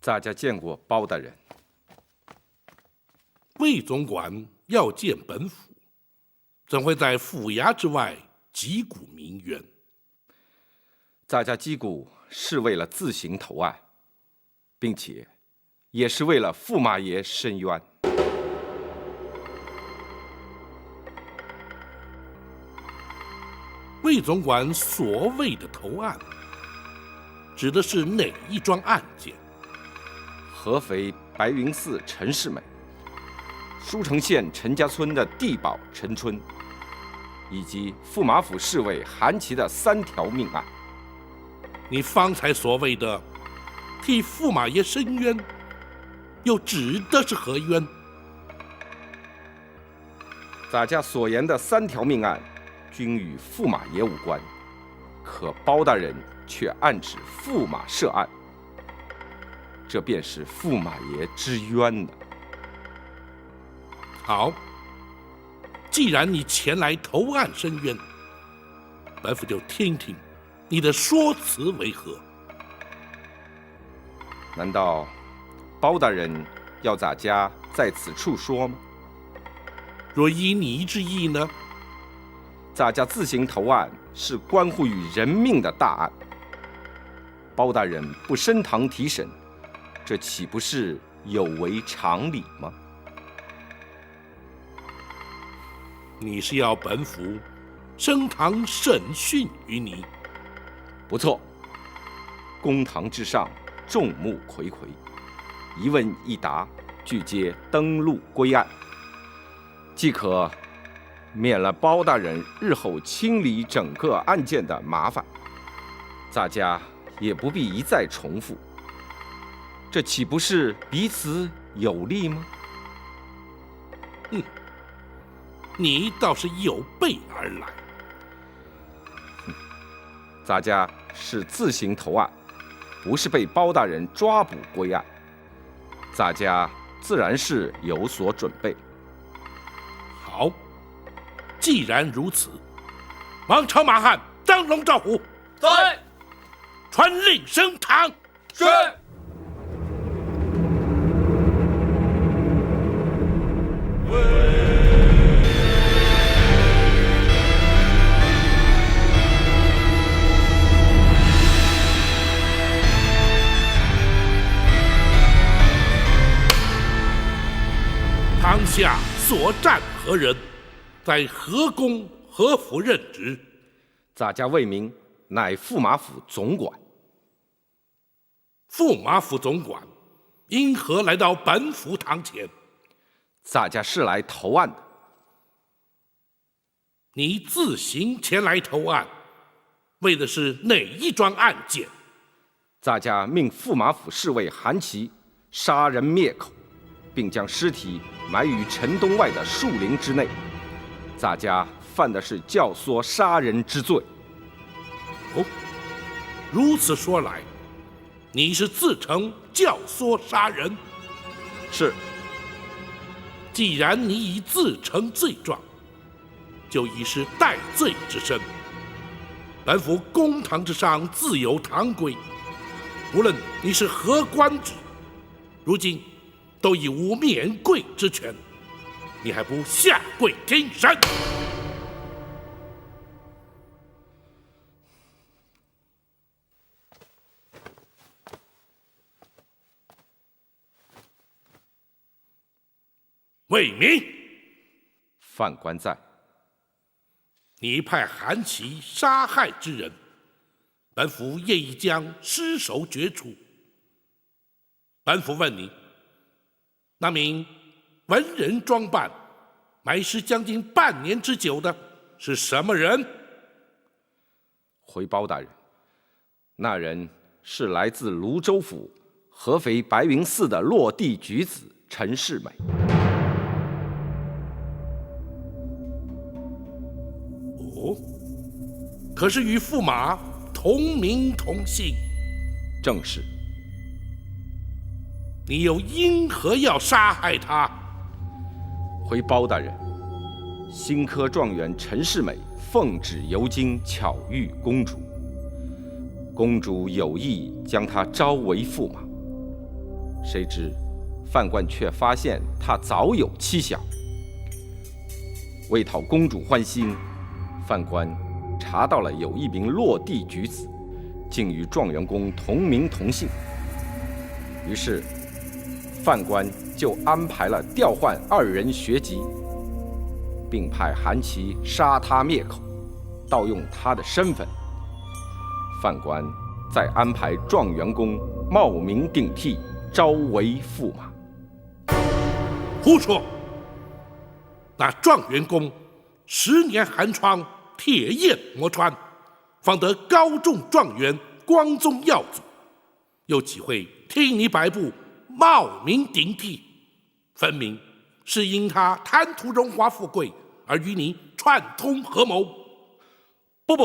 咱家见过包大人。魏总管要见本府，怎会在府衙之外击鼓鸣冤？咱家击鼓是为了自行投案，并且也是为了驸马爷申冤。魏总管所谓的投案，指的是哪一桩案件？合肥白云寺陈世美，舒城县陈家村的地保陈春，以及驸马府侍卫韩琦的3条命案。你方才所谓的替驸马爷申冤，又指的是何冤？咱家所言的3条命案，均与驸马爷无关，可包大人却暗指驸马涉案，这便是驸马爷之冤呢。好，既然你前来投案申冤，本府就听听你的说辞为何？难道包大人要咱家在此处说吗？若依你之意呢？咱家自行投案是关乎于人命的大案，包大人不升堂提审，这岂不是有违常理吗？你是要本府升堂审讯于你？不错，公堂之上，众目睽睽，一问一答，俱皆登录归案，即可免了包大人日后清理整个案件的麻烦，咱家也不必一再重复，这岂不是彼此有利吗？你倒是有备而来。咱家是自行投案，不是被包大人抓捕归案，咱家自然是有所准备。好，既然如此，王朝马汉张龙赵虎，在。传令升堂。是。堂下所站何人？在何宫何府任职？咱家魏明乃驸马府总管。驸马府总管因何来到本府堂前？咱家是来投案的。你自行前来投案，为的是哪一桩案件？咱家命驸马府侍卫韩琦杀人灭口，并将尸体埋于城东外的树林之内。咱家犯的是教唆杀人之罪。哦，如此说来，你是自称教唆杀人？是。既然你已自成罪状，就已是戴罪之身。本府公堂之上自有堂规，无论你是何官职，如今都已无免跪之权，你还不下跪听审？魏明，犯官在。你派韩琦杀害之人，本府业已将尸首决除。本府问你，那名文人装扮埋尸将近半年之久的是什么人？回包大人，那人是来自泸州府合肥白云寺的落地举子陈世美。哦，可是与驸马同名同姓？正是。你又因何要杀害他？回包大人，新科状元陈世美奉旨游京巧遇公主，公主有意将他招为驸马，谁知范官却发现他早有妻小。为讨公主欢心，范官查到了有一名落地举子，竟与状元公同名同姓。于是范官就安排了调换2人学籍，并派韩琦杀他灭口，盗用他的身份。范官再安排状元公冒名顶替，招为驸马。胡说！那状元公10年寒窗，铁砚磨穿，方得高中状元，光宗耀祖，又岂会听你摆布，冒名顶替？分明是因他贪图荣华富贵，而与你串通合谋。不，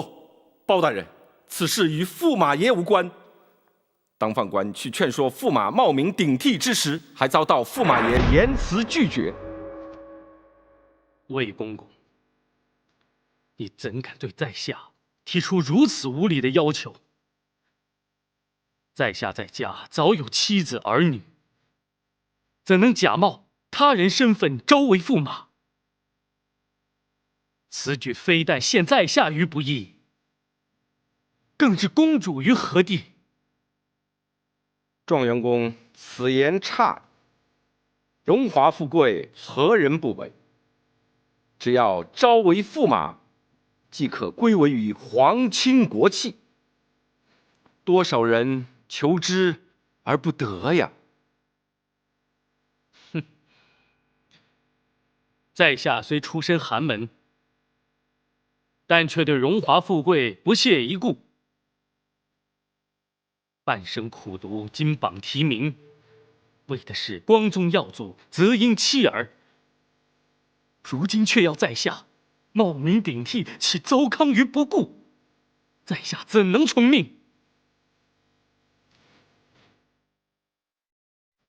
包大人，此事与驸马爷无关。当范官去劝说驸马冒名顶替之时，还遭到驸马爷严词拒绝。魏公公，你怎敢对在下提出如此无理的要求？在下在家早有妻子儿女，怎能假冒他人身份招为驸马？此举非但陷在下于不义，更置公主于何地？状元公此言差矣，荣华富贵何人不为？只要招为驸马，即可归为于皇亲国戚。多少人求之而不得呀！哼，在下虽出身寒门，但却对荣华富贵不屑一顾。半生苦读，金榜题名，为的是光宗耀祖，择英妻儿。如今却要在下冒名顶替，弃邹康于不顾，在下怎能从命？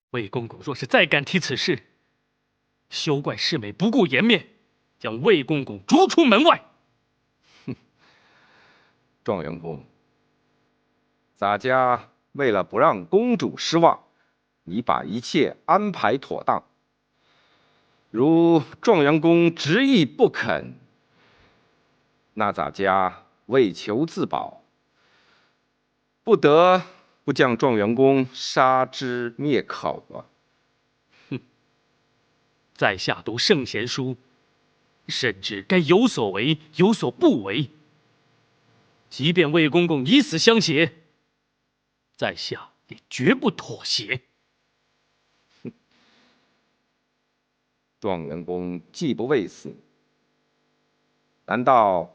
魏公公若是再敢提此事，休怪世美不顾颜面，将魏公公逐出门外。状元公，洒家为了不让公主失望，已把一切安排妥当。如状元公执意不肯，那洒家为求自保，不得不将状元公杀之灭口啊！在下读圣贤书，深知该有所为，有所不为。即便魏公公以死相挟，在下也绝不妥协。状元公既不为死，难道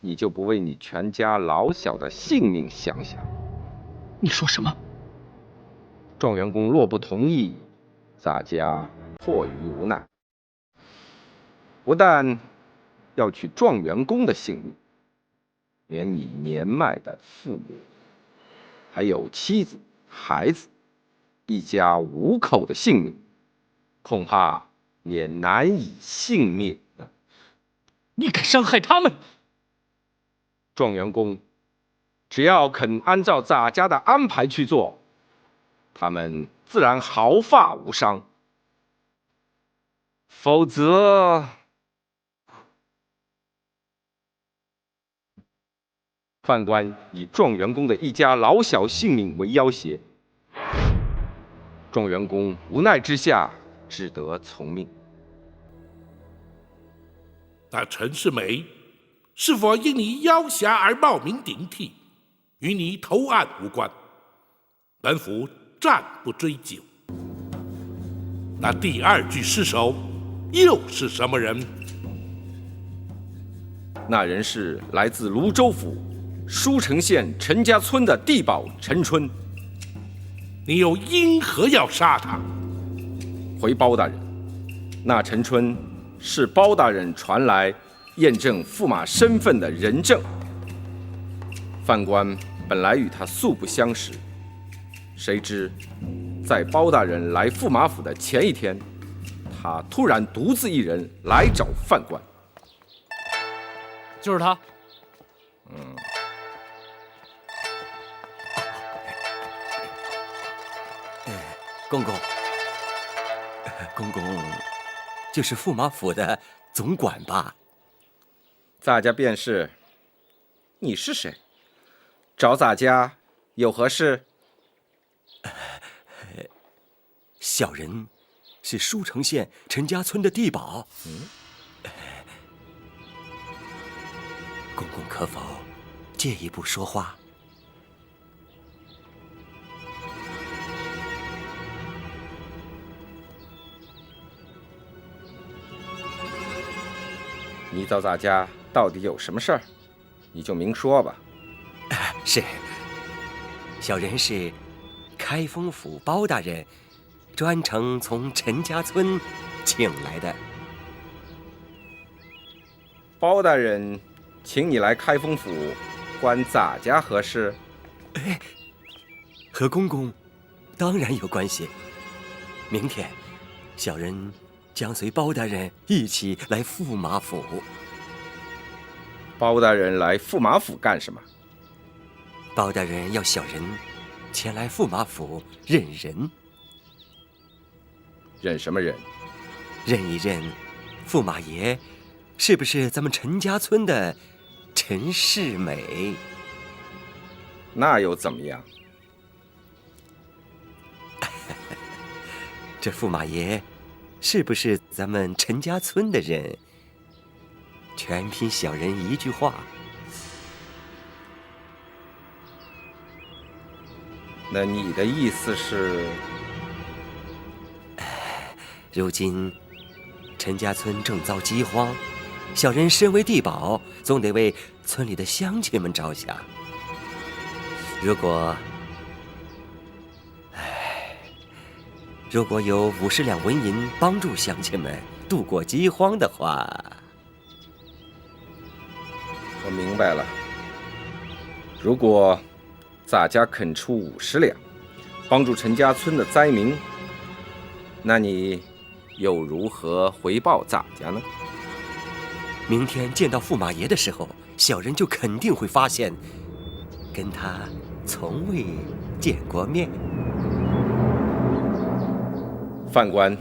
你就不为你全家老小的性命想想？你说什么？状元公若不同意，洒家迫于无奈，不但要取状元公的性命，连你年迈的父母，还有妻子、孩子，一家5口的性命，恐怕也难以幸免。你敢伤害他们？状元公只要肯按照洒家的安排去做，他们自然毫发无伤。否则，范官以状元公的一家老小性命为要挟，状元公无奈之下，只得从命。那陈世美是否因你邀侠而冒名顶替，与你投案无关，本府暂不追究。那第2具尸首又是什么人？那人是来自泸州府舒城县陈家村的地保陈春。你又因何要杀他？回包大人，那陈春是包大人传来验证驸马身份的人证。范官本来与他素不相识，谁知在包大人来驸马府的前一天，他突然独自一人来找范官。就是他。公公，公公就是驸马府的总管吧？咱家便是。你是谁？找咱家有何事？小人是舒城县陈家村的地保。公公可否借一步说话？你找咱家到底有什么事儿？你就明说吧。是，小人是开封府包大人专程从陈家村请来的。包大人请你来开封府，关咱家何事？和公公当然有关系。明天，小人将随包大人一起来驸马府。包大人来驸马府干什么？包大人要小人前来驸马府认人。认什么人？认一认驸马爷是不是咱们陈家村的陈世美？那又怎么样？这驸马爷是不是咱们陈家村的人，全凭小人一句话。那你的意思是？如今陈家村正遭饥荒，小人身为地保，总得为村里的乡亲们着想。如果有50两纹银帮助乡亲们度过饥荒的话。我明白了。如果咱家肯出50两，帮助陈家村的灾民，那你又如何回报咱家呢？明天见到驸马爷的时候，小人就肯定会发现，跟他从未见过面。范官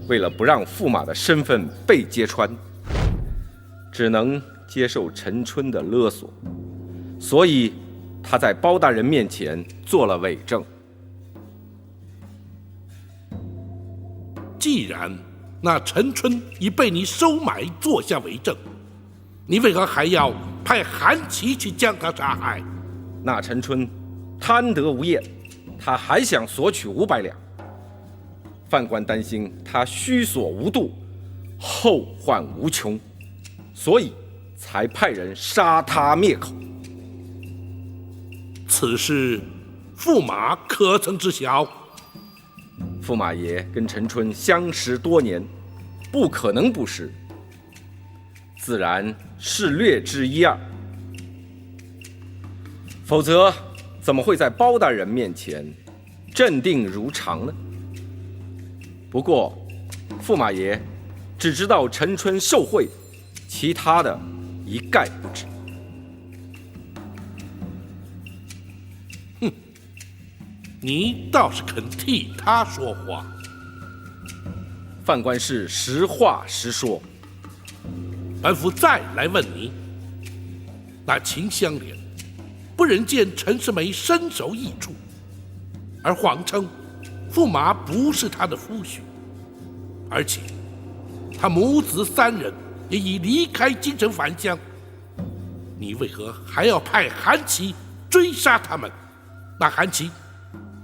为了不让驸马的身份被揭穿，只能接受陈春的勒索，所以他在包大人面前做了伪证。既然那陈春已被你收买做下伪证，你为何还要派韩琦去将他杀害？那陈春贪得无厌，他还想索取500两。范官担心他虚索无度，后患无穷，所以才派人杀他灭口。此事驸马可曾知晓？驸马爷跟陈春相识多年，不可能不识，自然是略知一二。否则怎么会在包大人面前镇定如常呢？不过驸马爷只知道陈春受贿，其他的一概不知。你倒是肯替他说话。范官是实话实说。本府再来问你，那秦香莲不忍见陈世美身首异处，而谎称驸马不是他的夫婿，而且他母子3人也已离开京城返乡，你为何还要派韩琦追杀他们？那韩琦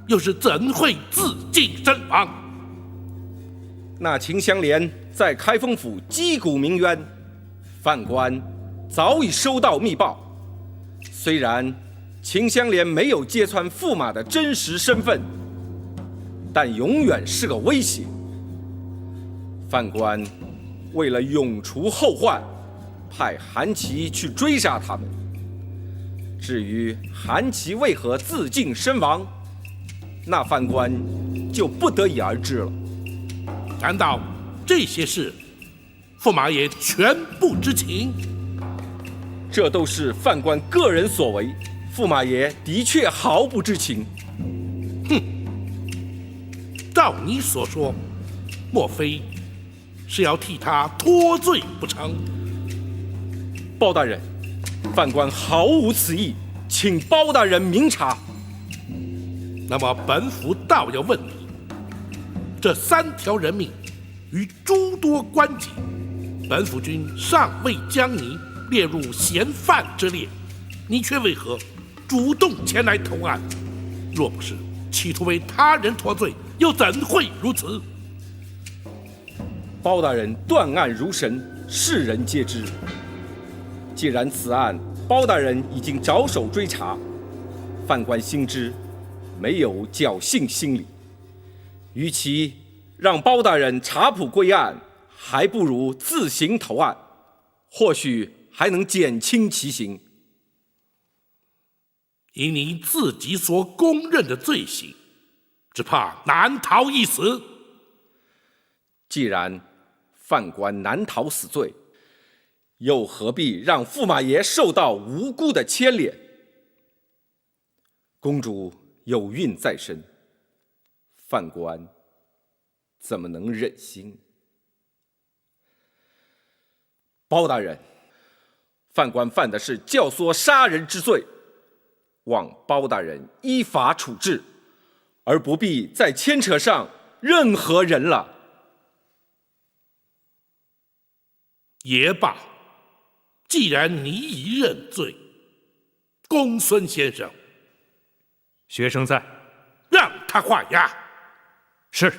又是怎会自尽身亡？那秦香莲在开封府击鼓鸣冤，范官早已收到密报。虽然秦香莲没有揭穿驸马的真实身份，但永远是个威胁。范官为了永除后患，派韩琦去追杀他们。至于韩琦为何自尽身亡，那范官就不得已而知了。难道这些事驸马爷全不知情？这都是范官个人所为，驸马爷的确毫不知情。照你所说，莫非是要替他脱罪不成？包大人，犯官毫无此意，请包大人明察。那么本府倒要问你，这3条人命与诸多关节，本府君尚未将你列入嫌犯之列，你却为何主动前来投案？若不是企图为他人脱罪，又怎会如此？包大人断案如神，世人皆知。既然此案包大人已经着手追查，犯官心知没有侥幸心理，与其让包大人查捕归案，还不如自行投案，或许还能减轻其刑。以你自己所公认的罪行，只怕难逃一死。既然犯官难逃死罪，又何必让驸马爷受到无辜的牵连？公主有孕在身，犯官怎么能忍心？包大人，犯官犯的是教唆杀人之罪，望包大人依法处置，而不必再牵扯上任何人了。也罢，既然你已认罪，公孙先生，学生在，让他画押。是。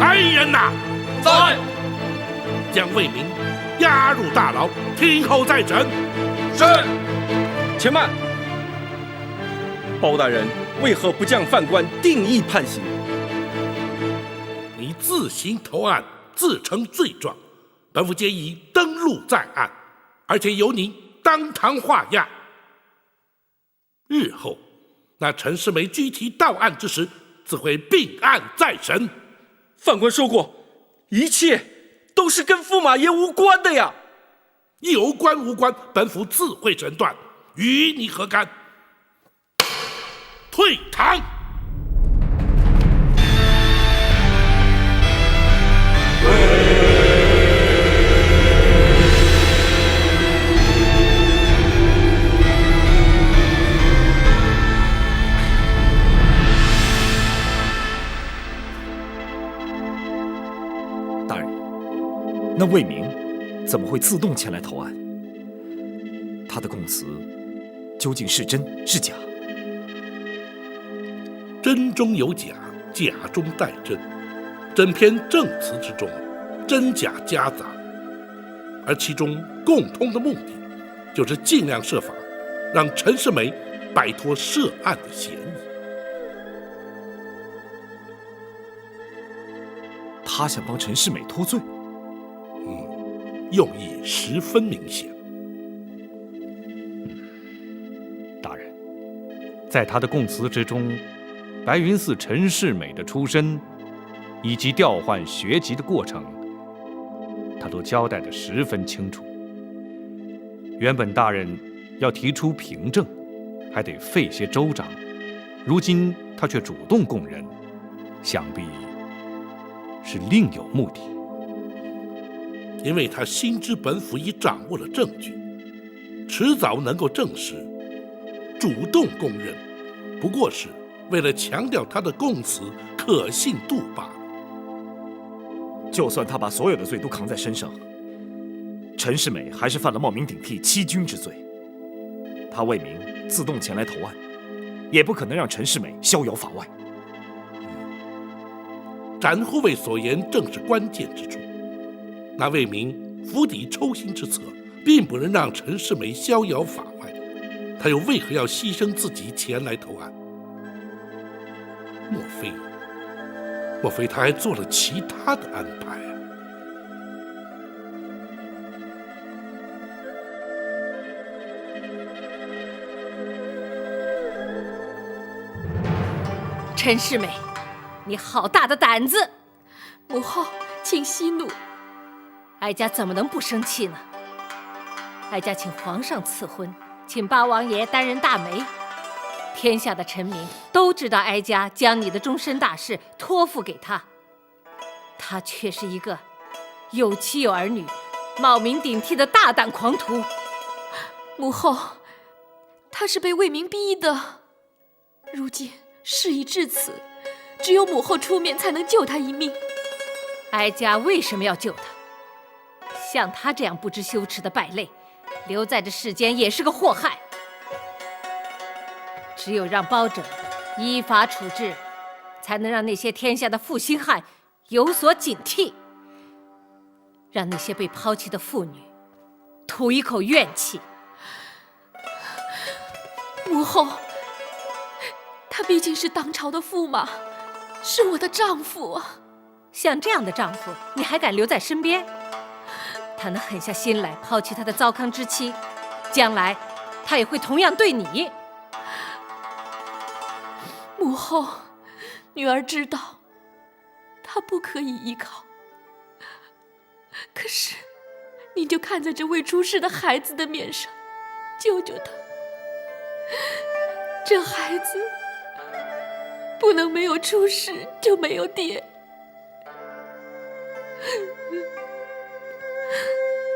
来人呐！在。将魏明押入大牢，听候再审。是。且慢，包大人为何不将犯官定义判刑？你自行投案，自成罪状，本府皆已登录在案，而且由你当堂画押。日后那陈世美具体到案之时，自会并案再审。犯官说过，一切都是跟驸马爷无关的呀。有关无关，本府自会诊断，与你何干？退堂。大人，那魏明怎么会自动前来投案？他的供词究竟是真是假？真中有假，假中带真，整篇证词之中，真假夹杂，而其中共通的目的，就是尽量设法让陈世美摆脱涉案的嫌疑。他想帮陈世美脱罪，用意十分明显。大人，在他的供词之中，白云寺陈世美的出身以及调换学籍的过程，他都交代得十分清楚。原本大人要提出凭证，还得费些周章，如今他却主动供认，想必是另有目的。因为他心知本府已掌握了证据，迟早能够证实，主动供认不过是为了强调他的供词可信度罢了。就算他把所有的罪都扛在身上，陈世美还是犯了冒名顶替欺君之罪。他魏明自动前来投案，也不可能让陈世美逍遥法外。展护卫所言正是关键之处。那魏明釜底抽薪之策，并不能让陈世美逍遥法外，他又为何要牺牲自己前来投案？莫非他还做了其他的安排啊？陈世美，你好大的胆子！母后，请息怒。哀家怎么能不生气呢？哀家请皇上赐婚，请八王爷担任大媒，天下的臣民都知道哀家将你的终身大事托付给他，他却是一个有妻有儿女、冒名顶替的大胆狂徒。母后，他是被魏明逼的，如今事已至此，只有母后出面才能救他一命。哀家为什么要救他？像他这样不知羞耻的败类，留在这世间也是个祸害。只有让包拯依法处置，才能让那些天下的负心汉有所警惕，让那些被抛弃的妇女吐一口怨气。母后，他毕竟是当朝的驸马，是我的丈夫啊。像这样的丈夫，你还敢留在身边？他能狠下心来抛弃他的糟糠之妻，将来他也会同样对你。母后，女儿知道他不可以依靠，可是你就看在这未出世的孩子的面上，救救他。这孩子不能没有出世就没有爹。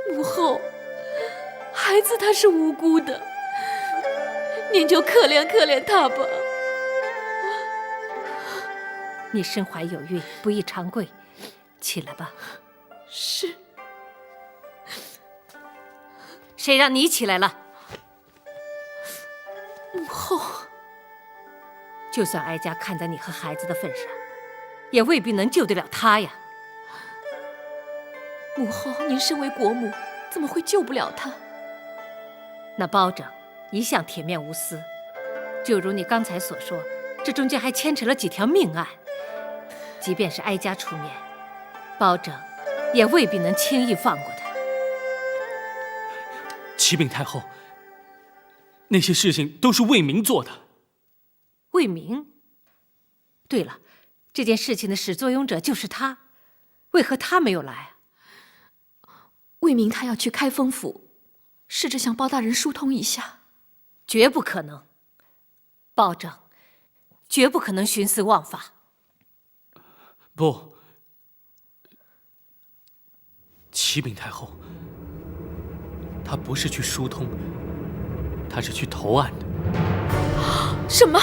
母后，孩子他是无辜的，您就可怜可怜他吧。你身怀有孕，不宜长跪，起来吧。是。谁让你起来了？母后，就算哀家看在你和孩子的份上，也未必能救得了他呀。母后，您身为国母，怎么会救不了他？那包拯一向铁面无私，就如你刚才所说，这中间还牵扯了几条命案。即便是哀家出面，包拯也未必能轻易放过他。启禀太后，那些事情都是魏明做的。魏明？对了，这件事情的始作俑者就是他，为何他没有来啊？魏明他要去开封府，试着向包大人疏通一下。绝不可能，包拯绝不可能徇私枉法。不，启禀太后，他不是去疏通，他是去投案的。什么？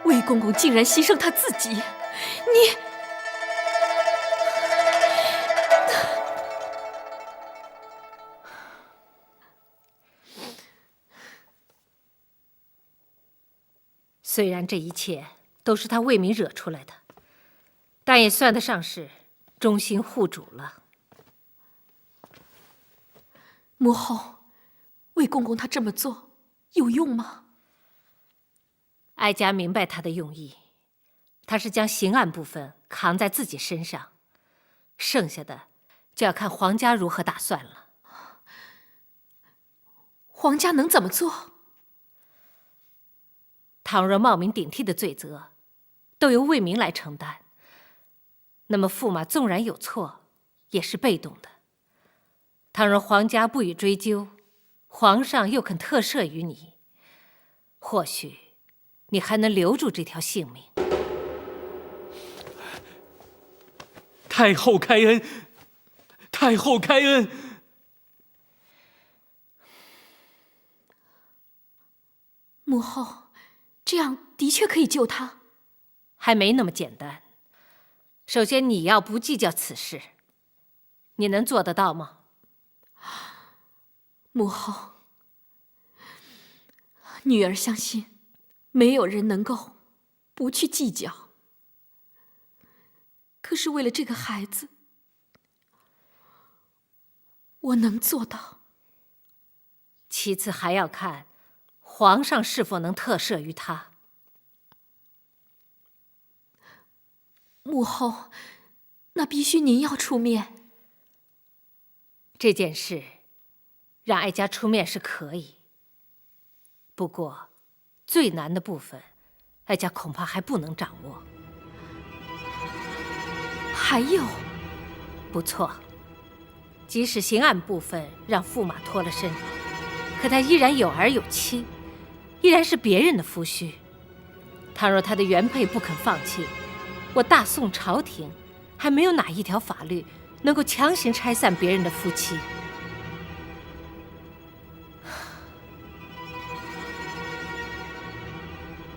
魏公公竟然牺牲他自己，你……虽然这一切都是他魏明惹出来的，但也算得上是忠心护主了。母后，魏公公他这么做有用吗？哀家明白他的用意，他是将刑案部分扛在自己身上，剩下的就要看皇家如何打算了。皇家能怎么做？倘若冒名顶替的罪责都由魏明来承担，那么驸马纵然有错，也是被动的。倘若皇家不予追究，皇上又肯特赦于你，或许你还能留住这条性命。太后开恩，太后开恩！母后，这样的确可以救他。还没那么简单。首先，你要不计较此事，你能做得到吗？母后，女儿相信，没有人能够不去计较。可是为了这个孩子，我能做到。其次，还要看皇上是否能特赦于他。母后，那必须您要出面。这件事，让哀家出面是可以，不过最难的部分，哀家恐怕还不能掌握。还有，不错，即使刑案部分让驸马脱了身，可他依然有儿有妻，依然是别人的夫婿。倘若他的原配不肯放弃，我大宋朝廷还没有哪一条法律能够强行拆散别人的夫妻。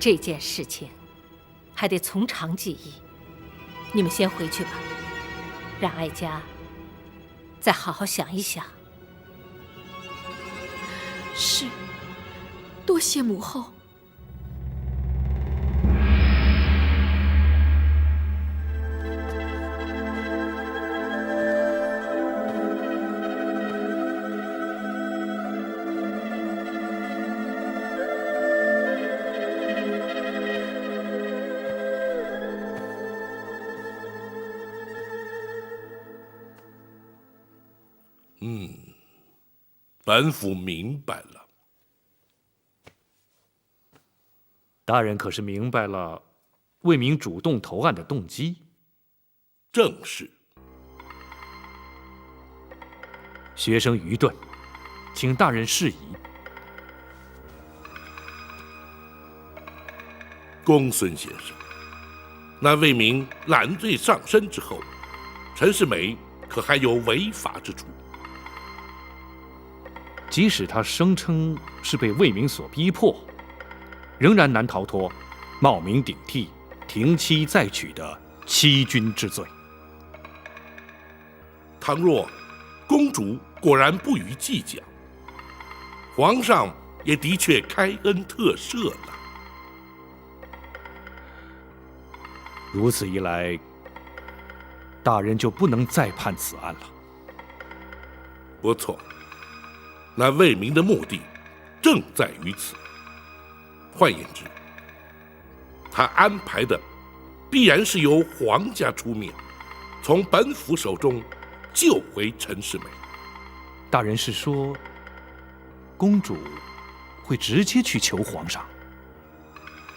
这件事情还得从长计议，你们先回去吧，让哀家再好好想一想。是，多谢母后。本府明白了。大人可是明白了魏明主动投案的动机？正是。学生愚钝，请大人释疑。公孙先生，那魏明揽罪上身之后，陈世美可还有违法之处？即使他声称是被魏明所逼迫，仍然难逃脱冒名顶替、停妻再娶的欺君之罪。倘若公主果然不予计较，皇上也的确开恩特赦了。如此一来，大人就不能再判此案了。不错，那魏明的目的正在于此。换言之，他安排的必然是由皇家出面，从本府手中救回陈世美。大人是说，公主会直接去求皇上？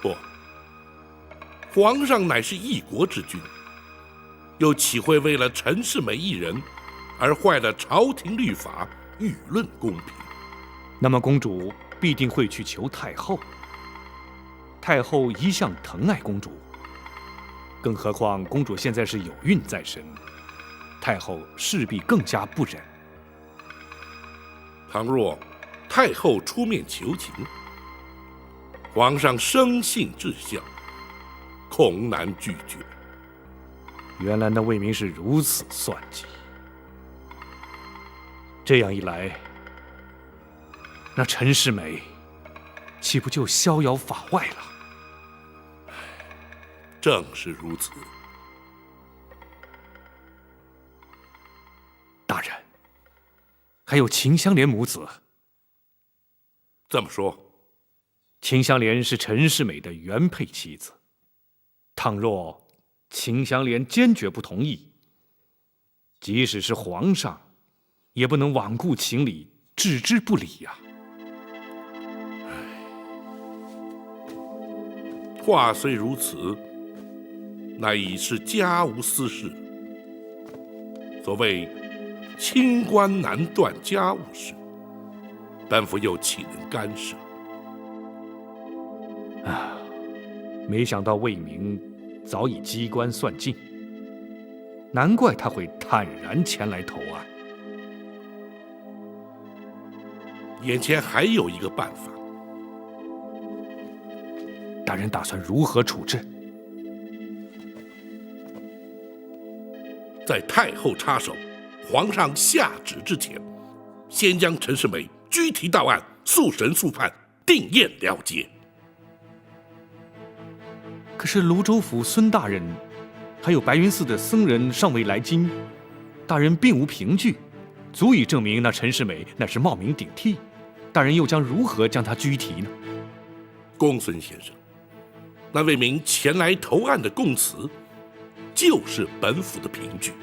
不，皇上乃是一国之君，又岂会为了陈世美一人而坏了朝廷律法、舆论公平？那么公主必定会去求太后。太后一向疼爱公主，更何况公主现在是有孕在身，太后势必更加不忍。倘若太后出面求情，皇上生性至孝，恐难拒绝。原来那魏明是如此算计。这样一来，那陈世美岂不就逍遥法外了？正是如此。大人，还有秦香莲母子。这么说，秦香莲是陈世美的原配妻子。倘若秦香莲坚决不同意，即使是皇上，也不能罔顾情理，置之不理呀。话虽如此，那已是家无私事。所谓清官难断家务事，本府又岂能干涉？没想到魏明早已机关算尽，难怪他会坦然前来投案。眼前还有一个办法。大人打算如何处置？在太后插手、皇上下旨之前，先将陈世美拘提到案，速审速判，定验了结。可是泸州府孙大人，还有白云寺的僧人尚未来京，大人并无凭据，足以证明那陈世美乃是冒名顶替。大人又将如何将他拘提呢？公孙先生，那位名前来投案的供词，就是本府的凭据。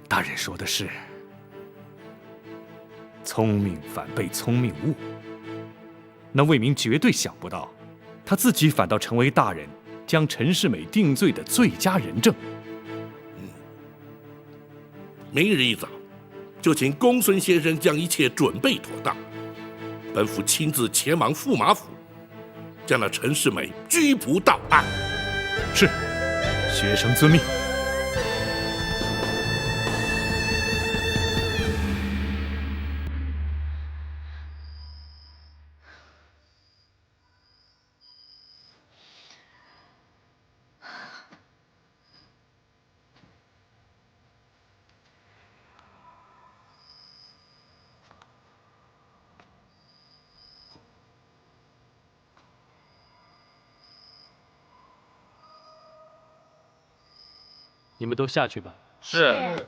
大人说的是，聪明反被聪明误。那魏明绝对想不到，他自己反倒成为大人将陈世美定罪的最佳人证。明日一早，就请公孙先生将一切准备妥当，本府亲自前往驸马府，将那陈世美拘捕到案。是，学生遵命。你们都下去吧。是。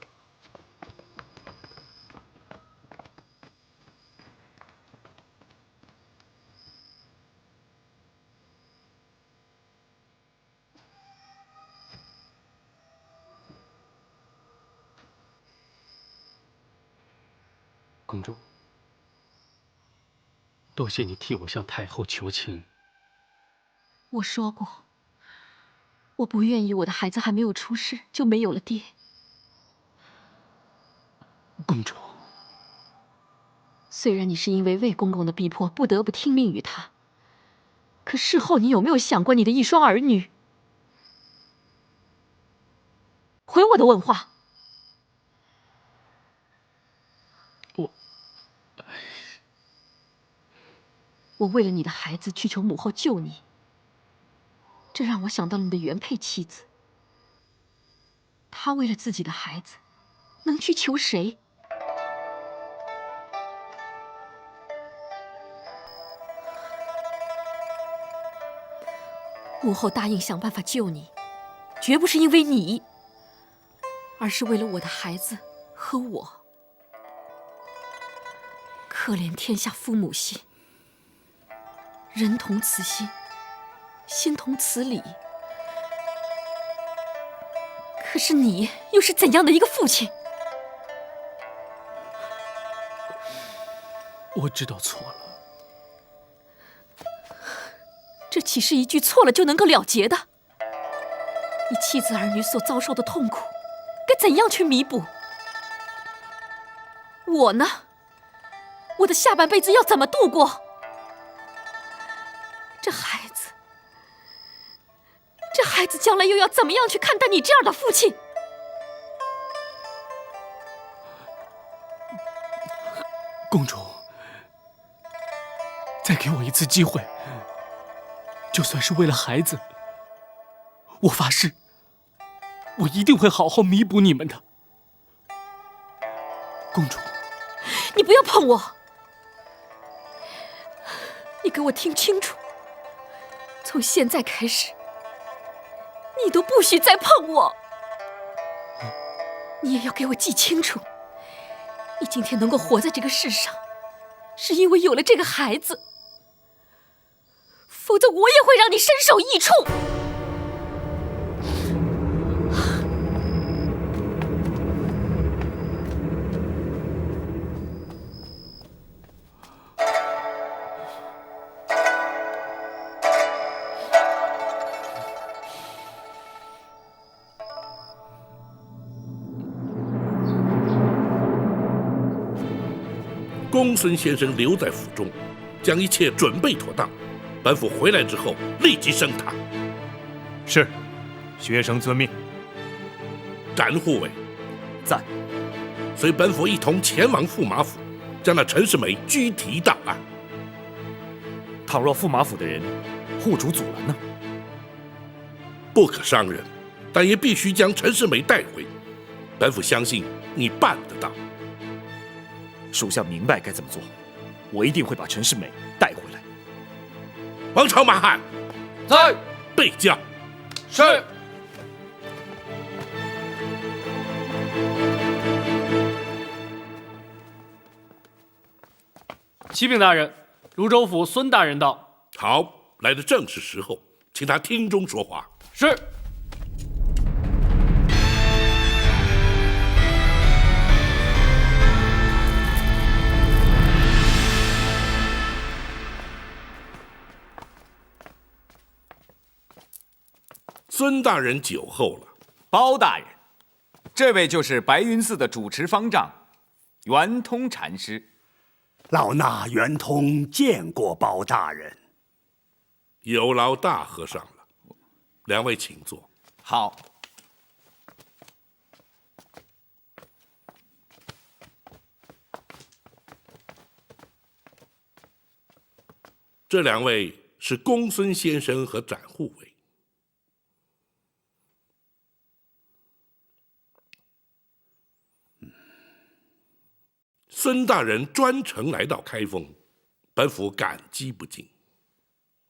公主，多谢你替我向太后求情。我说过，我不愿意我的孩子还没有出世就没有了爹。公主，虽然你是因为魏公公的逼迫不得不听命于他，可事后你有没有想过你的一双儿女？回我的问话。我为了你的孩子去求母后救你，这让我想到了你的原配妻子。她为了自己的孩子，能去求谁？母后答应想办法救你，绝不是因为你，而是为了我的孩子和我。可怜天下父母心，人同此心，心同此理。可是你又是怎样的一个父亲？我知道错了。这岂是一句错了就能够了结的？你妻子儿女所遭受的痛苦，该怎样去弥补？我呢？我的下半辈子要怎么度过？这孩子将来又要怎么样去看待你这样的父亲？公主，再给我一次机会，就算是为了孩子，我发誓，我一定会好好弥补你们的。公主，你不要碰我！你给我听清楚，从现在开始，你都不许再碰我。你也要给我记清楚，你今天能够活在这个世上，是因为有了这个孩子，否则我也会让你身首异处。公孙先生留在府中，将一切准备妥当。本府回来之后，立即升堂。是，学生遵命。展护卫，在。随本府一同前往驸马府，将那陈世美拘提到案。倘若驸马府的人护主阻拦呢？不可伤人，但也必须将陈世美带回。本府相信你办得到。属下明白该怎么做，我一定会把陈世美带回来。王朝马汉，在。备驾。是。启禀大人，泸州府孙大人到。好，来的正是时候，请他厅中说话。是。孙大人久候了。包大人，这位就是白云寺的主持方丈，圆通禅师。老衲圆通见过包大人。有劳大和尚了，两位请坐。好。这两位是公孙先生和展护卫。孙大人专程来到开封，本府感激不尽。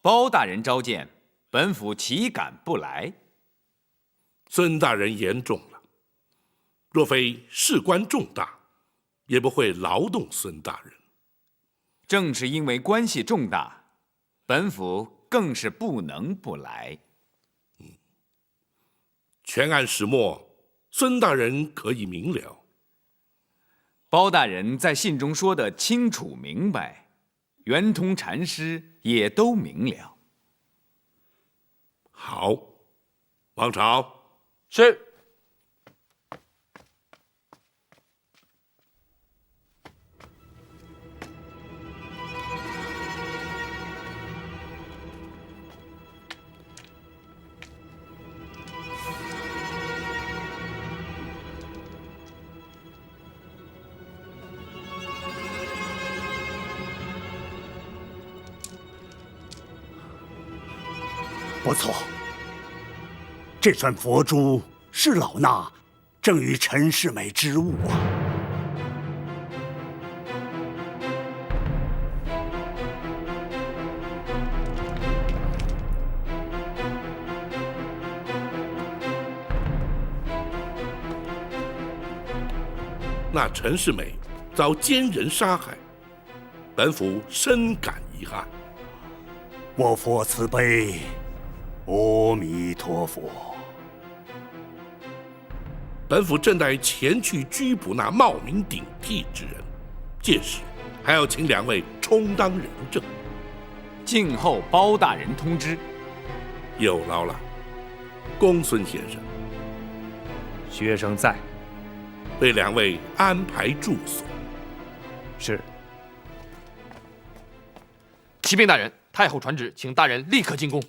包大人召见，本府岂敢不来？孙大人言重了，若非事关重大，也不会劳动孙大人。正是因为关系重大，本府更是不能不来。全案始末，孙大人可以明了。包大人在信中说的清楚明白，圆通禅师也都明了。好，王朝。是。不错，这串佛珠是老衲赠与陈世美之物啊。那陈世美遭奸人杀害，本府深感遗憾。我佛慈悲，阿弥陀佛。本府正待前去拘捕那冒名顶替之人，届时还要请两位充当人证。静候包大人通知。有劳了，公孙先生。学生在。为两位安排住所。是。启禀大人，太后传旨，请大人立刻进宫。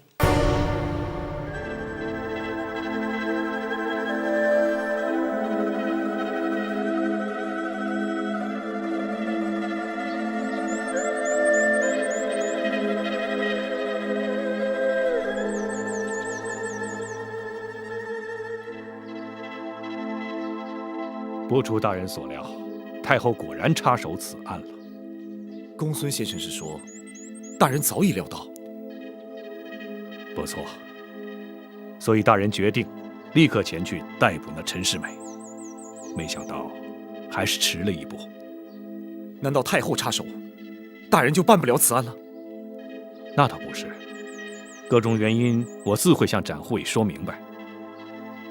不出大人所料，太后果然插手此案了。公孙先生是说，大人早已料到。不错，所以大人决定立刻前去逮捕那陈世美。没想到，还是迟了一步。难道太后插手，大人就办不了此案了？那倒不是，各种原因我自会向展护卫说明白。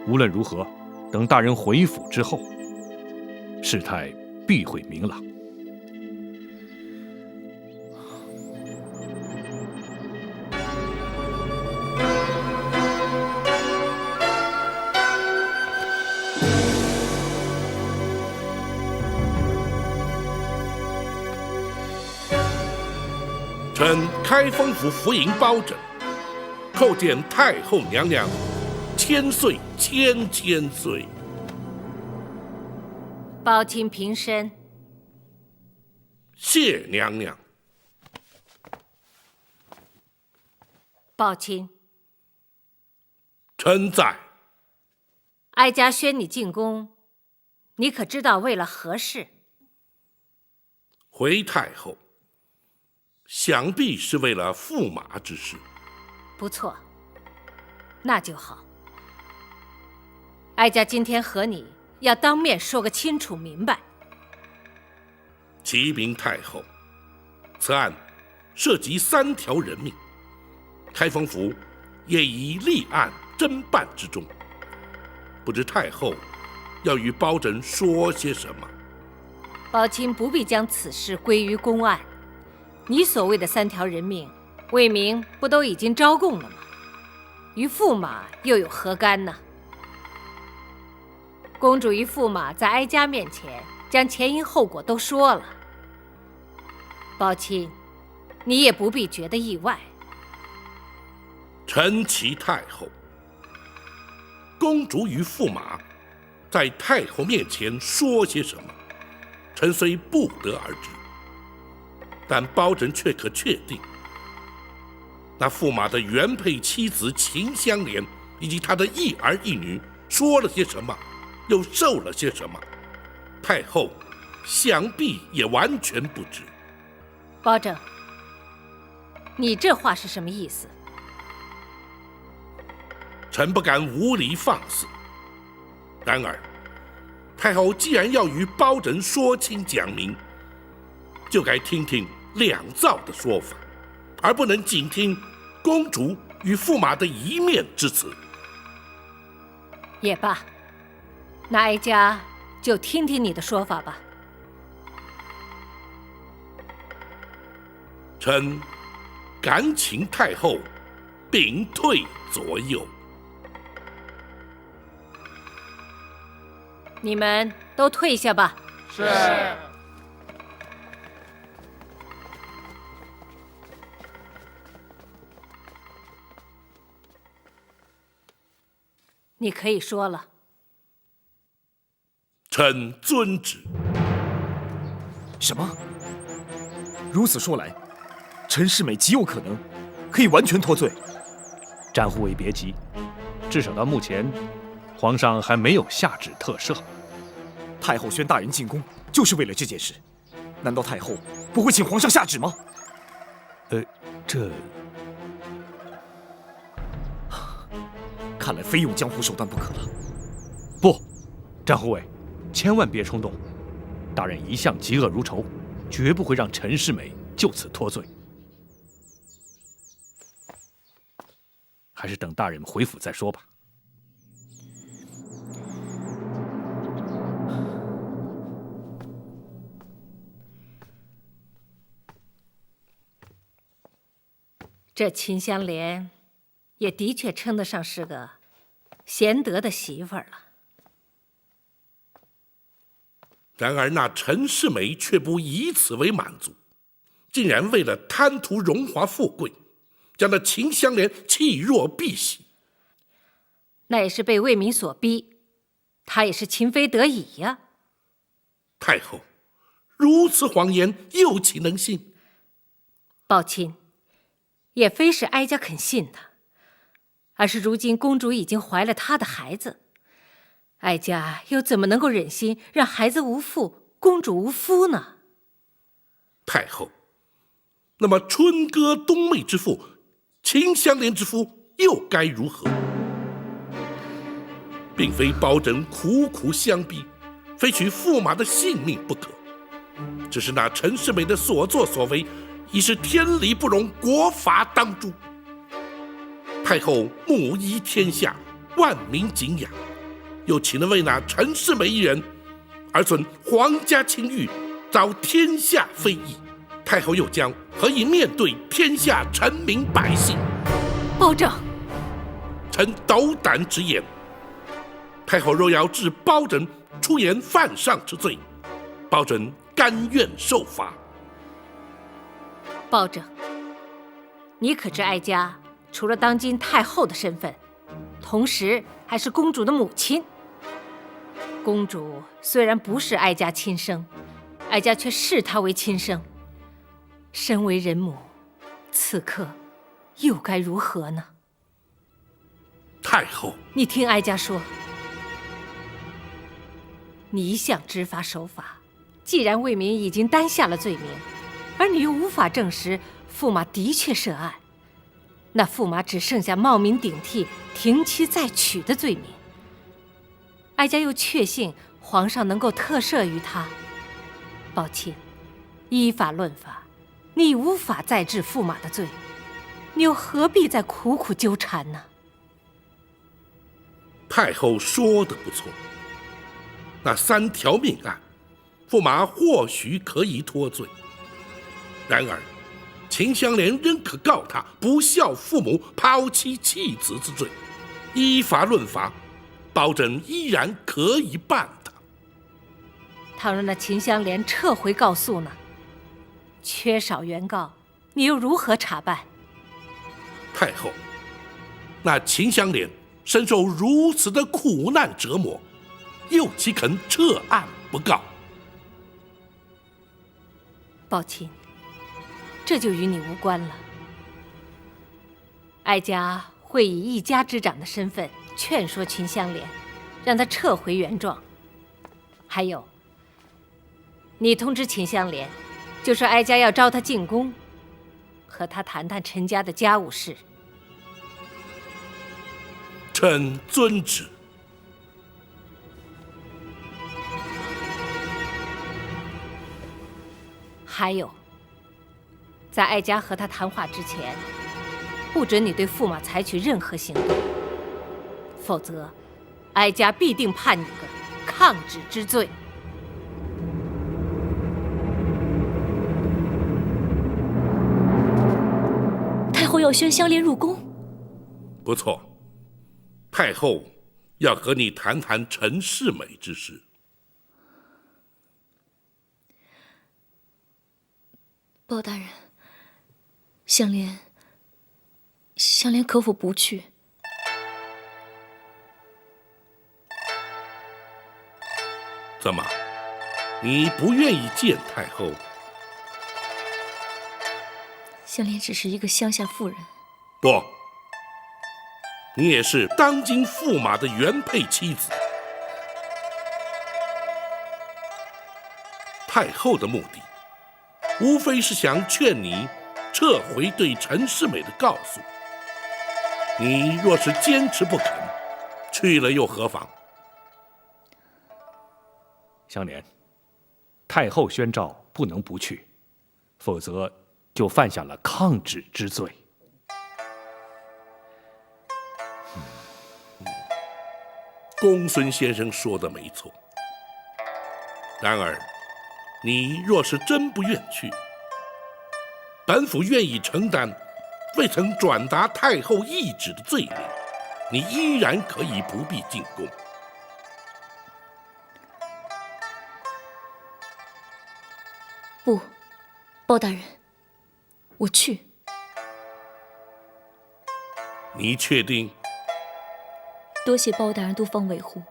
无论如何，等大人回府之后，事态必会明朗。臣开封府福营包拯，叩见太后娘娘，千岁千岁。包钦平身。谢娘娘。宝琴，臣在。哀家宣你进宫，你可知道为了何事？回太后，想必是为了驸马之事。不错，那就好。哀家今天和你要当面说个清楚明白。启禀太后，此案涉及3条人命，开封府也已立案侦办之中，不知太后要与包拯说些什么？宝琴不必将此事归于公案，你所谓的3条人命，魏明不都已经招供了吗？与驸马又有何干呢？公主与驸马在哀家面前将前因后果都说了，宝琴，你也不必觉得意外。臣启太后，公主与驸马在太后面前说些什么，臣虽不得而知，但包拯却可确定，那驸马的原配妻子秦香莲以及他的一儿一女说了些什么，又受了些什么，太后想必也完全不知。包拯，你这话是什么意思？臣不敢无理放肆。然而，太后既然要与包拯说清讲明，就该听听两造的说法，而不能仅听公主与驸马的一面之词。也罢，那哀家就听听你的说法吧。臣敢请太后屏退左右。你们都退下吧。是。你可以说了。臣遵旨。什么？如此说来，陈世美极有可能可以完全脱罪。战护卫别急，至少到目前，皇上还没有下旨特赦。太后宣大人进宫，就是为了这件事。难道太后不会请皇上下旨吗？这……看来非用江湖手段不可了。不，战护卫，千万别冲动。大人一向嫉恶如仇，绝不会让陈世美就此脱罪。还是等大人回府再说吧。这秦香莲也的确称得上是个贤德的媳妇儿了。然而那陈世美却不以此为满足，竟然为了贪图荣华富贵，将那秦香莲弃若敝屣。那也是被魏明所逼，他也是情非得已呀。太后，如此谎言又岂能信？宝琴，也非是哀家肯信他，而是如今公主已经怀了他的孩子，哀家又怎么能够忍心让孩子无父，公主无夫呢？太后，那么春歌冬媚之妇，秦香莲之夫又该如何？并非包拯苦苦相逼，非取驸马的性命不可，只是那陈世美的所作所为，已是天理不容，国法当诛。太后母仪天下，万民敬仰，又岂能为那陈世美一人而损皇家清誉，遭天下非议？太后又将何以面对天下臣民百姓？包拯，臣斗胆直言，太后若要治包拯出言犯上之罪，包拯甘愿受罚。包拯，你可知哀家除了当今太后的身份，同时还是公主的母亲。公主虽然不是哀家亲生，哀家却视她为亲生。身为人母，此刻又该如何呢？太后，你听哀家说，你一向知法守法，既然魏明已经担下了罪名，而你又无法证实驸马的确涉案，那驸马只剩下冒名顶替、停妻再娶的罪名。哀家又确信皇上能够特赦于他。抱歉，依法论法，你无法再治驸马的罪，你又何必再苦苦纠缠呢？太后说的不错，那3条命案，驸马或许可以脱罪。然而，秦香莲仍可告他不孝父母、抛妻弃子之罪，依法论法，保证依然可以办他。倘若那秦香莲撤回告诉呢？缺少原告，你又如何查办？太后，那秦香莲深受如此的苦难折磨，又岂肯撤案不告？抱歉，这就与你无关了。哀家会以一家之长的身份劝说秦香莲，让她撤回原状。还有，你通知秦香莲，就说哀家要招她进宫，和她谈谈陈家的家务事。臣遵旨。还有，在哀家和他谈话之前，不准你对驸马采取任何行动，否则，哀家必定判你个抗旨之罪。太后要宣香莲入宫，不错，太后要和你谈谈陈世美之事。包大人，香莲可否不去？怎么，你不愿意见太后？香莲只是一个乡下妇人。不，你也是当今驸马的原配妻子。太后的目的，无非是想劝你撤回对陈世美的告诉。你若是坚持不肯，去了又何妨？香莲，太后宣诏不能不去，否则就犯下了抗旨之罪。公孙先生说的没错。然而，你若是真不愿去，本府愿意承担未曾转达太后懿旨的罪名，你依然可以不必进宫。不，包大人，我去。你确定？多谢包大人多方维护。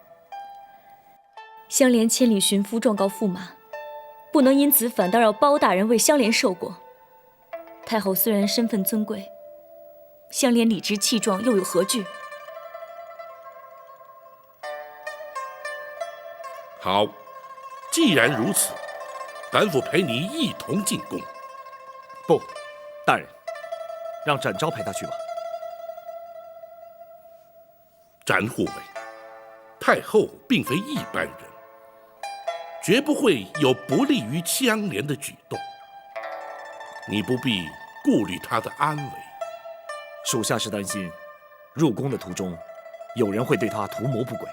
香莲千里寻夫状告驸马，不能因此反倒让包大人为香莲受过。太后虽然身份尊贵，香莲理直气壮又有何惧？好，既然如此，本府陪你一同进宫。不，大人，让展昭陪他去吧。展护卫，太后并非一般人，绝不会有不利于香莲的举动。你不必顾虑她的安危。属下是担心，入宫的途中，有人会对他图谋不轨。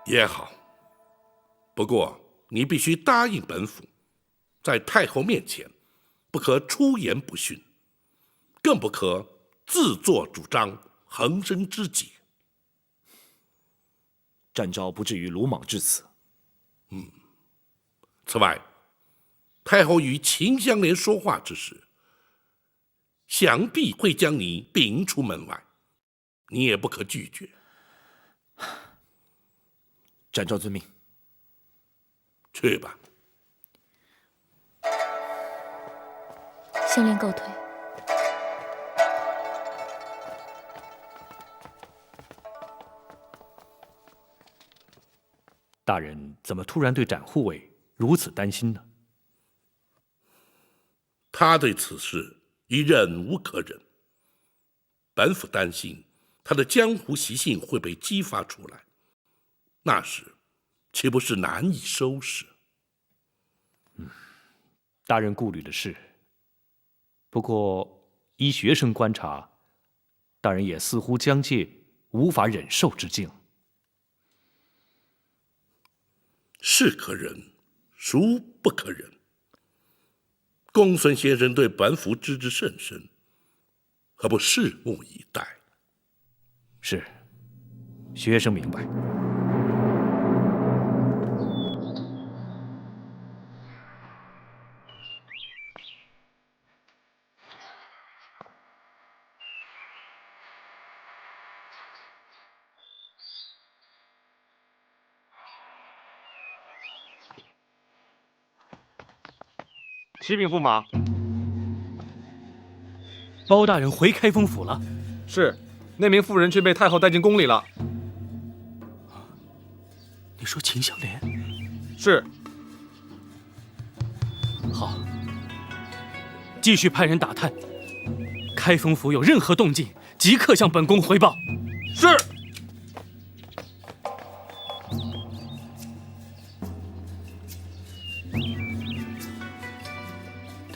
也好，不过你必须答应本府，在太后面前，不可出言不逊，更不可自作主张，横生枝节。展昭不至于鲁莽至此。此外，太后与秦香莲说话之时，想必会将你摒出门外，你也不可拒绝。展昭遵命。去吧。香莲告退。大人怎么突然对展护卫如此担心呢？他对此事已忍无可忍，本府担心他的江湖习性会被激发出来，那时岂不是难以收拾？大人顾虑的是，不过依学生观察，大人也似乎将介无法忍受之境。是可忍，孰不可忍？公孙先生对本府知之甚深，何不拭目以待？是，学生明白。启禀驸马，包大人回开封府了。是，那名妇人却被太后带进宫里了。你说秦香莲？是。好，继续派人打探，开封府有任何动静，即刻向本宫回报。是。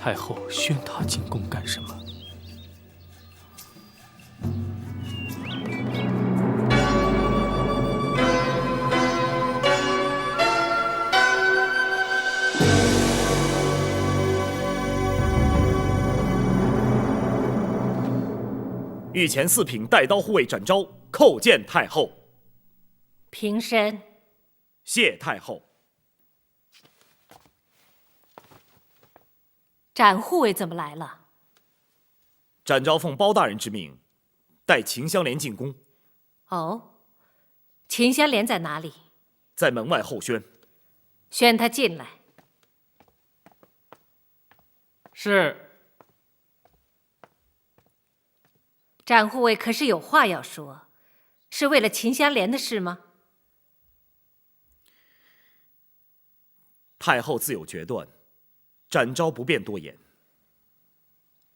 太后宣他进宫干什么？御前四品带刀护卫展昭叩见太后。平身。谢太后。展护卫怎么来了？展昭奉包大人之命，带秦香莲进宫。哦，秦香莲在哪里？在门外候宣。宣她进来。是。展护卫可是有话要说，是为了秦香莲的事吗？太后自有决断，展昭不便多言。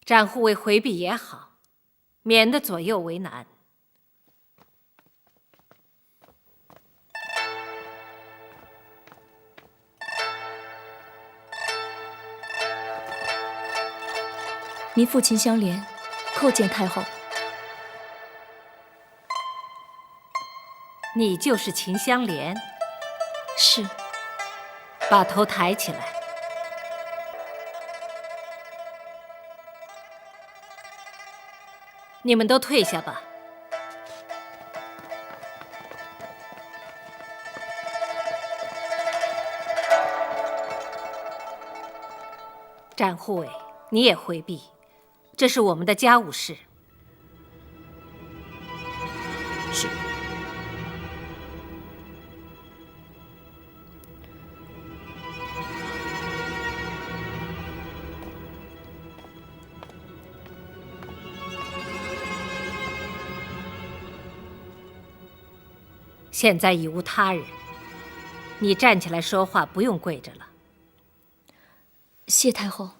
展护卫回避也好，免得左右为难。您父秦香莲叩见太后。你就是秦香莲？是。把头抬起来。你们都退下吧。展护卫，你也回避，这是我们的家务事。是。现在已无他人，你站起来说话，不用跪着了。谢太后。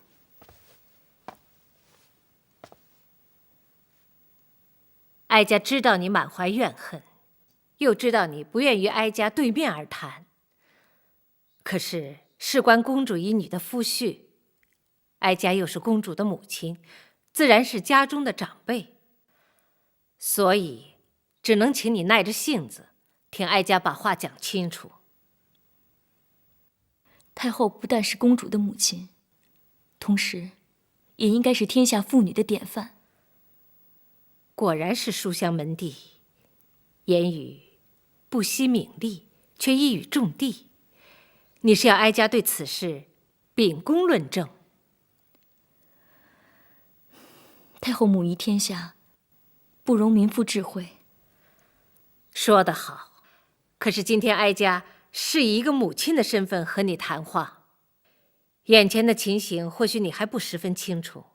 哀家知道你满怀怨恨，又知道你不愿与哀家对面而谈。可是事关公主一女的夫婿，哀家又是公主的母亲，自然是家中的长辈，所以只能请你耐着性子，听哀家把话讲清楚。太后不但是公主的母亲，同时也应该是天下妇女的典范。果然是书香门第，言语不惜名利，却一语中的。你是要哀家对此事秉公论证？太后母仪天下，不容民妇智慧。说得好，可是今天哀家是以一个母亲的身份和你谈话，眼前的情形或许你还不十分清楚，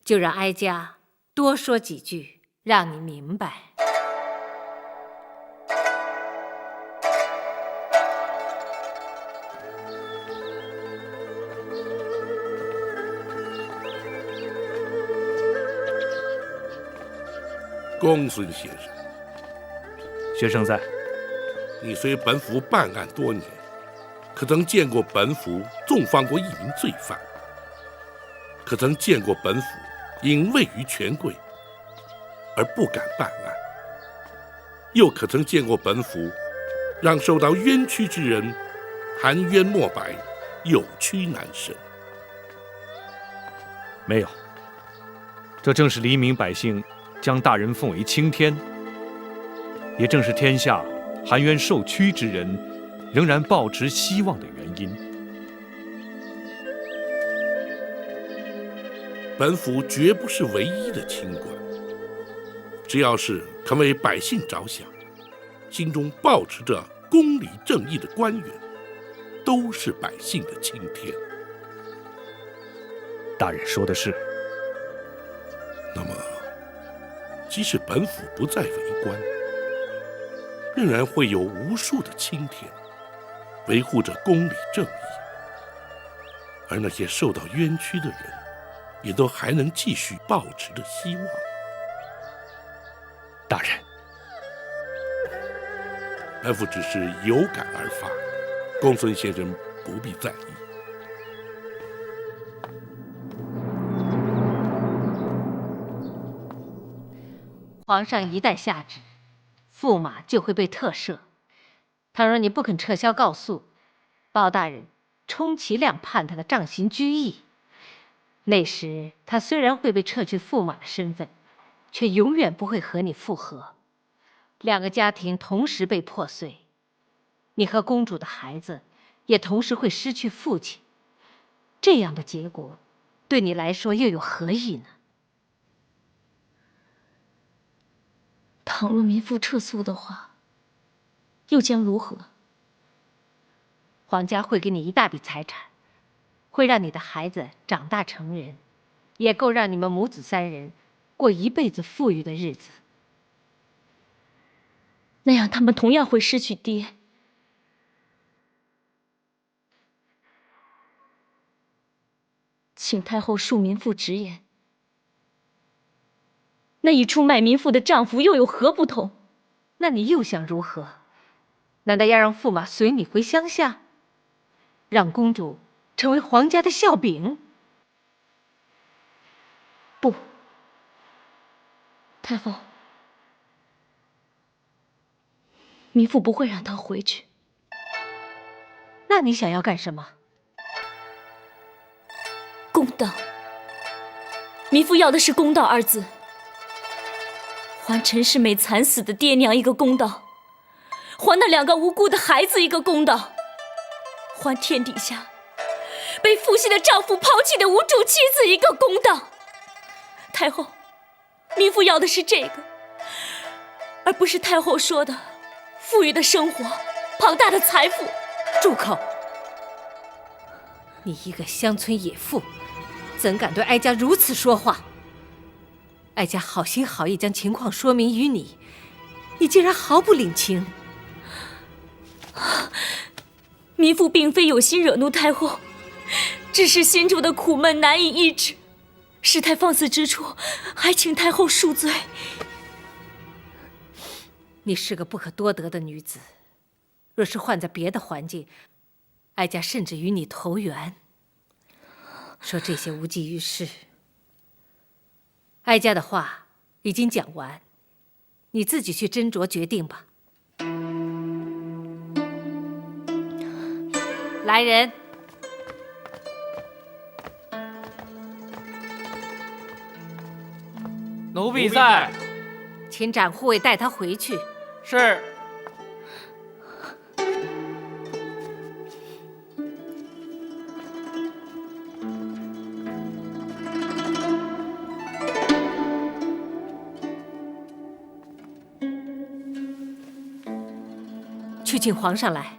就让哀家多说几句，让你明白。公孙先生，学生在。你随本府办案多年，可曾见过本府纵放过一名罪犯？可曾见过本府因位于权贵而不敢办案？又可曾见过本府让受到冤屈之人含冤莫白，有屈难伸？没有。这正是黎民百姓将大人奉为青天，也正是天下含冤受屈之人仍然抱持希望的原因。本府绝不是唯一的清官，只要是肯为百姓着想，心中抱持着公理正义的官员，都是百姓的青天。大人说的是。那么，即使本府不再为官，仍然会有无数的青天维护着公理正义，而那些受到冤屈的人，也都还能继续抱持着希望。大人，本府只是有感而发，公孙先生不必在意。皇上一旦下旨，驸马就会被特赦。倘若你不肯撤销告诉，包大人充其量判他的杖刑拘役。那时他虽然会被撤去驸马的身份，却永远不会和你复合，两个家庭同时被破碎，你和公主的孩子也同时会失去父亲。这样的结果，对你来说又有何意呢？倘若民妇撤诉的话，又将如何？皇家会给你一大笔财产，会让你的孩子长大成人，也够让你们母子三人过一辈子富裕的日子。那样他们同样会失去爹。请太后恕民妇直言，那一出卖民妇的丈夫又有何不同？那你又想如何？难道要让驸马随你回乡下，让公主成为皇家的笑柄？不，太后，民妇不会让她回去。那你想要干什么？公道，民妇要的是公道二字。还陈世美惨死的爹娘一个公道，还那两个无辜的孩子一个公道，还天底下被负心的丈夫抛弃的无助妻子一个公道。太后，民妇要的是这个，而不是太后说的富裕的生活、庞大的财富。住口！你一个乡村野妇，怎敢对哀家如此说话？哀家好心好意将情况说明于你，你竟然毫不领情。民妇并非有心惹怒太后，只是心中的苦闷难以抑制，事态放肆之处，还请太后恕罪。你是个不可多得的女子，若是换在别的环境，哀家甚至与你投缘。说这些无济于事。哀家的话已经讲完，你自己去斟酌决定吧。来人，奴婢在。请展护卫带他回去。是。去请皇上来，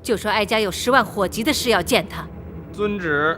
就说哀家有10万火急的事要见他。遵旨。